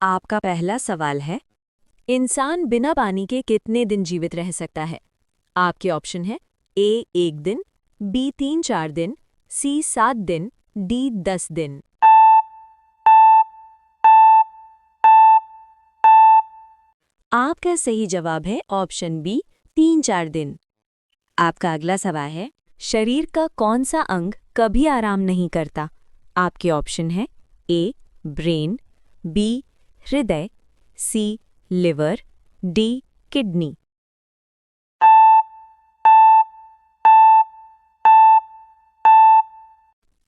आपका पहला सवाल है, इंसान बिना पानी के कितने दिन जीवित रह सकता है? आपके ऑप्शन है ए 1 दिन, बी 3-4 दिन, सी 7 दिन, डी 10 दिन। आपका सही जवाब है ऑप्शन बी 3-4 दिन। आपका अगला सवाल है, शरीर का कौन सा अंग कभी आराम नहीं करता? आपके ऑप्शन है ए ब्रेन, बी हृदय, सी लिवर, डी किडनी।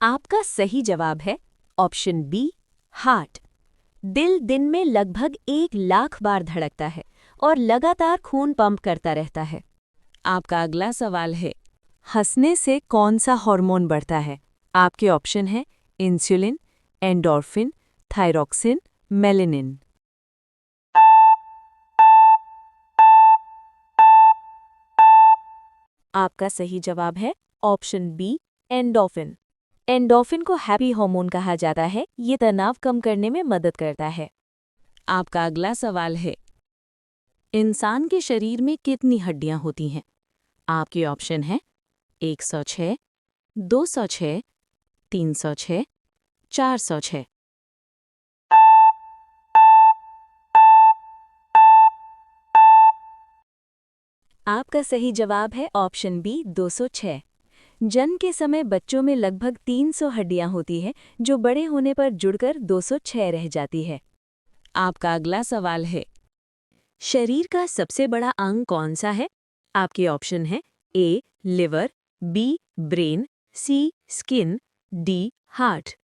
आपका सही जवाब है ऑप्शन बी हार्ट। दिल दिन में लगभग 1 लाख बार धड़कता है और लगातार खून पंप करता रहता है। आपका अगला सवाल है, हंसने से कौन सा हार्मोन बढ़ता है? आपके ऑप्शन है इंसुलिन, एंडोर्फिन, थायरॉक्सिन, मेलेनिन। आपका सही जवाब है ऑप्शन बी एंडोर्फिन। एंडोर्फिन को हैप्पी हार्मोन कहा जाता है। ये तनाव कम करने में मदद करता है। आपका अगला सवाल है, इंसान के शरीर में कितनी हड्डियां होती हैं? आपके ऑप्शन है 106, 206, 306, 406। आपका सही जवाब है ऑप्शन बी 206। जन्म के समय बच्चों में लगभग 300 हड्डियां होती हैं, जो बड़े होने पर जुड़कर 206 रह जाती है। आपका अगला सवाल है, शरीर का सबसे बड़ा अंग कौन सा है? आपके ऑप्शन है A liver, B brain, C skin, D heart.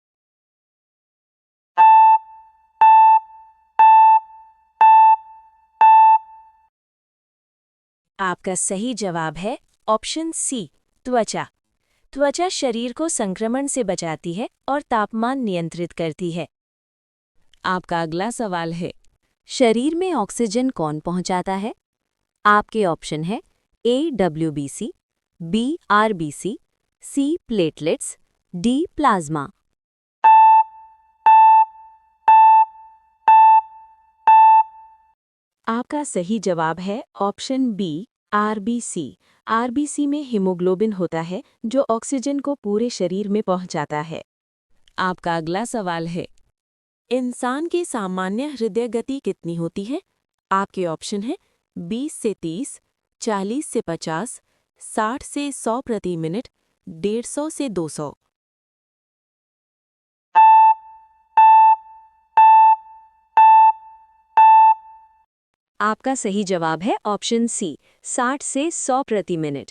आपका सही जवाब है ऑप्शन सी त्वचा। त्वचा शरीर को संक्रमण से बचाती है और तापमान नियंत्रित करती है। आपका अगला सवाल है, शरीर में ऑक्सीजन कौन पहुंचाता है? आपके ऑप्शन है A WBC, B RBC, C platelets, D plasma. आपका सही जवाब है ऑप्शन बी आरबीसी। आरबीसी में हीमोग्लोबिन होता है जो ऑक्सीजन को पूरे शरीर में पहुंचाता है। आपका अगला सवाल है, इंसान की सामान्य हृदय गति कितनी होती है? आपके ऑप्शन है 20 से 30, 40 से 50, 60 से 100 प्रति मिनट, 150 से 200। आपका सही जवाब है ऑप्शन सी 60 से 100 प्रति मिनट।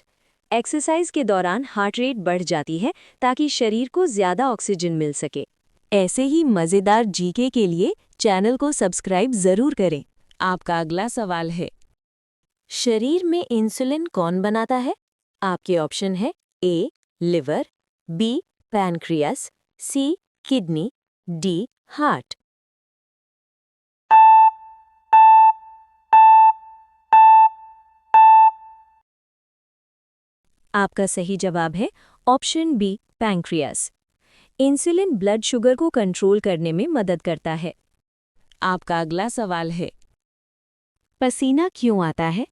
एक्सरसाइज के दौरान हार्ट रेट बढ़ जाती है ताकि शरीर को ज़्यादा ऑक्सीजन मिल सके। ऐसे ही मज़ेदार जीके के लिए चैनल को सब्सक्राइब ज़रूर करें। आपका अगला सवाल है, शरीर में इंसुलिन कौन बनाता है? आपके ऑप्शन है A liver, B pancreas, C kidney, D heart. आपका सही जवाब है option B pancreas. Insulin blood sugar को कंट्रोल करने में मदद करता है। आपका अगला सवाल है, पसीना क्यों आता है?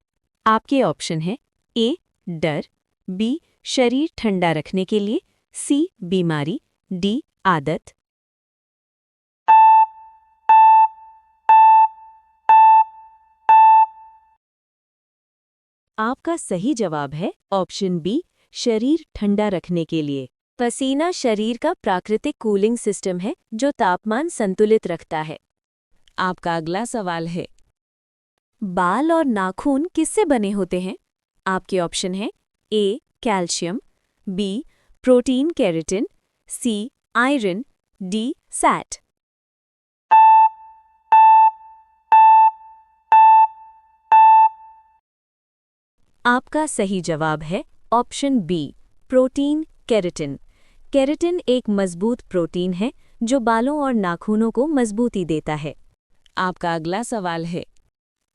आपके ऑप्शन है ए डर, बी शरीर ठंडा रखने के लिए, सी बीमारी, डी आदत। आपका सही जवाब है ऑप्शन बी शरीर ठंडा रखने के लिए। पसीना शरीर का प्राकृतिक कूलिंग सिस्टम है जो तापमान संतुलित रखता है। आपका अगला सवाल है, बाल और नाखून किससे बने होते हैं? आपके ऑप्शन है A calcium, B protein keratin, C iron, D सैट। आपका सही जवाब है option B protein keratin. Keratin एक मजबूत प्रोटीन है जो बालों और नाखूनों को मजबूती देता है। आपका अगला सवाल है,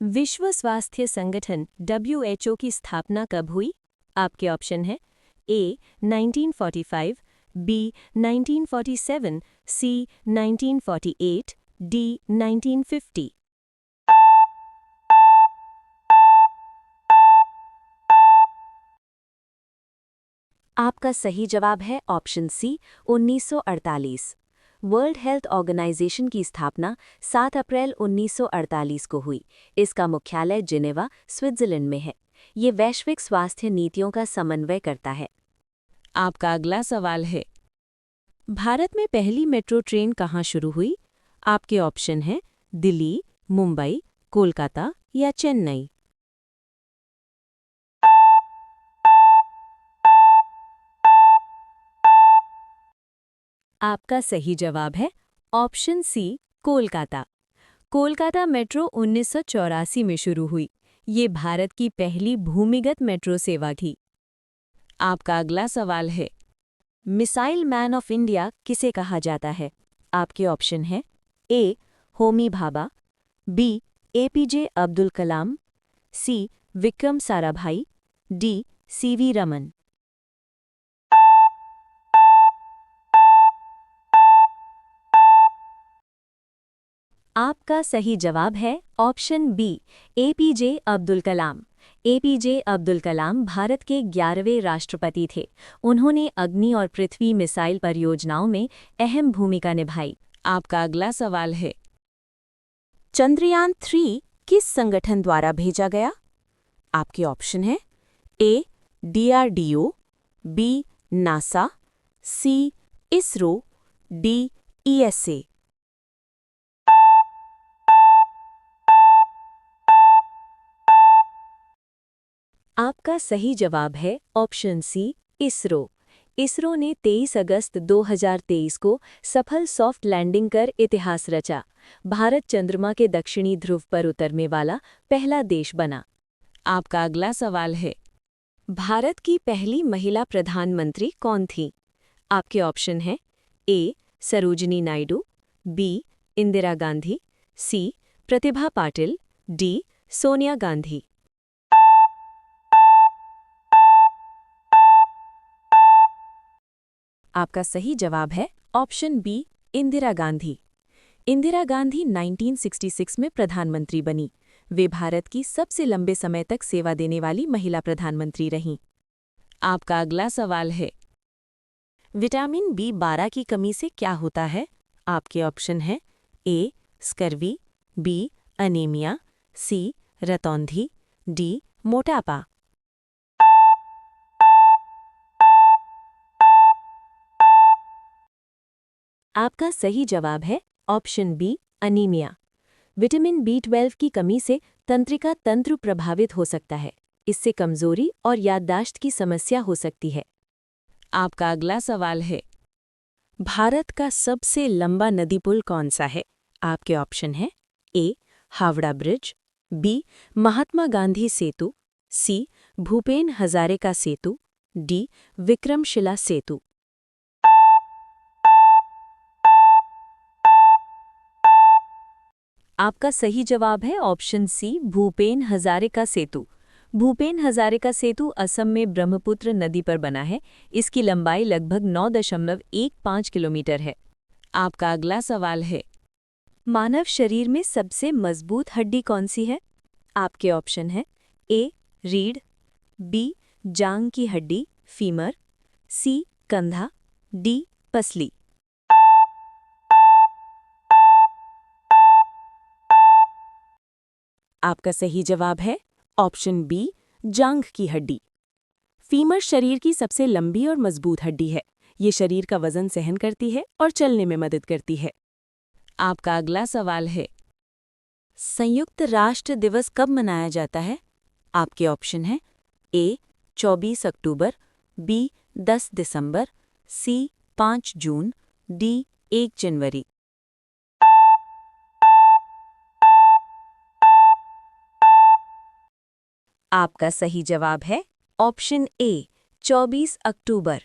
विश्व स्वास्थ्य संगठन WHO की स्थापना कब हुई? आपके ऑप्शन है ए 1945, बी 1947, सी 1948, डी 1950। आपका सही जवाब है option C 1948। World Health Organization की स्थापना 7 अप्रैल 1948 को हुई। इसका मुख्यालय जिनेवा, स्विट्जरलैंड में है। ये वैश्विक स्वास्थ्य नीतियों का समन्वय करता है। आपका अगला सवाल है, भारत में पहली मेट्रो ट्रेन कहाँ शुरू हुई? आपके ऑप्शन हैं दिल्ली, मुंबई, कोलकाता या चेन्नई। आपका सही जवाब है option C Kolkata. Kolkata metro 1984 में शुरू हुई। ये भारत की पहली भूमिगत मेट्रो सेवा थी। आपका अगला सवाल है, मिसाइल मैन ऑफ इंडिया किसे कहा जाता है? आपके ऑप्शन हैं ए होमी भाभा, बी एपीजे अब्दुल कलाम, सी विक्रम साराभाई, डी सीवी रमन। आपका सही जवाब है option B APJ Abdul Kalam. APJ Abdul Kalam Bharat के 11वें राष्ट्रपति थे। उन्होंने अग्नि और पृथ्वी मिसाइल परियोजनाओं में अहम भूमिका निभाई। आपका अगला सवाल है, चंद्रयान 3 किस संगठन द्वारा भेजा गया? आपके ऑप्शन हैं ए डीआरडीओ, बी नासा, सी इसरो, डी ईएसए। आपका सही जवाब है ऑप्शन सी इसरो। इसरो ने 23 अगस्त 2023 को सफल सॉफ्ट लैंडिंग कर इतिहास रचा। भारत चंद्रमा के दक्षिणी ध्रुव पर उतरने वाला पहला देश बना। आपका अगला सवाल है, भारत की पहली महिला प्रधानमंत्री कौन थी? आपके ऑप्शन हैं ए सरोजिनी नायडू, बी इंदिरा गांधी, सी प्रतिभा पाटिल, डी सोनिया गांधी। आपका सही जवाब है ऑप्शन बी इंदिरा गांधी। इंदिरा गांधी 1966 में प्रधानमंत्री बनी। वे भारत की सबसे लंबे समय तक सेवा देने वाली महिला प्रधानमंत्री रहीं। आपका अगला सवाल है, विटामिन B12 की कमी से क्या होता है? आपके ऑप्शन हैं ए स्कर्वी, बी अनीमिया, सी रतौंधी, डी मोटापा। आपका सही जवाब है option B anaemia. Vitamin B12 की कमी से तंत्रिका तंत्र प्रभावित हो सकता है। इससे कमजोरी और याददाश्त की समस्या हो सकती है। आपका अगला सवाल है, भारत का सबसे लंबा नदी पुल कौन सा है? आपके ऑप्शन हैं ए हावड़ा ब्रिज, बी महात्मा गांधी सेतु, सी भूपेन हजारिका सेतु, डी विक्रमशिला सेतु। आपका सही जवाब है ऑप्शन सी भूपेन हजारिका सेतु। भूपेन हजारिका सेतु असम में ब्रह्मपुत्र नदी पर बना है। इसकी लंबाई लगभग 9.15 किलोमीटर है। आपका अगला सवाल है, मानव शरीर में सबसे मजबूत हड्डी कौन सी है? आपके ऑप्शन हैं ए रीढ़, बी जांग की हड्डी फीमर, सी कंधा, डी पसली। आपका सही जवाब है ऑप्शन बी जांघ की हड्डी। फीमर शरीर की सबसे लंबी और मजबूत हड्डी है। ये शरीर का वजन सहन करती है और चलने में मदद करती है। आपका अगला सवाल है, संयुक्त राष्ट्र दिवस कब मनाया जाता है? आपके ऑप्शन हैं ए 24 अक्टूबर, बी 10 दिसंबर, सी 5 जून, डी 1 जनवरी। आपका सही जवाब है option A 24 October.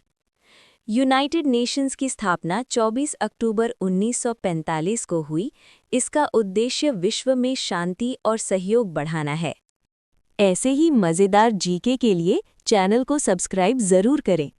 United Nations की स्थापना 24 अक्टूबर 1945 को हुई। इसका उद्देश्य विश्व में शांति और सहयोग बढ़ाना है। ऐसे ही मज़ेदार जीके के लिए चैनल को सब्सक्राइब ज़रूर करें।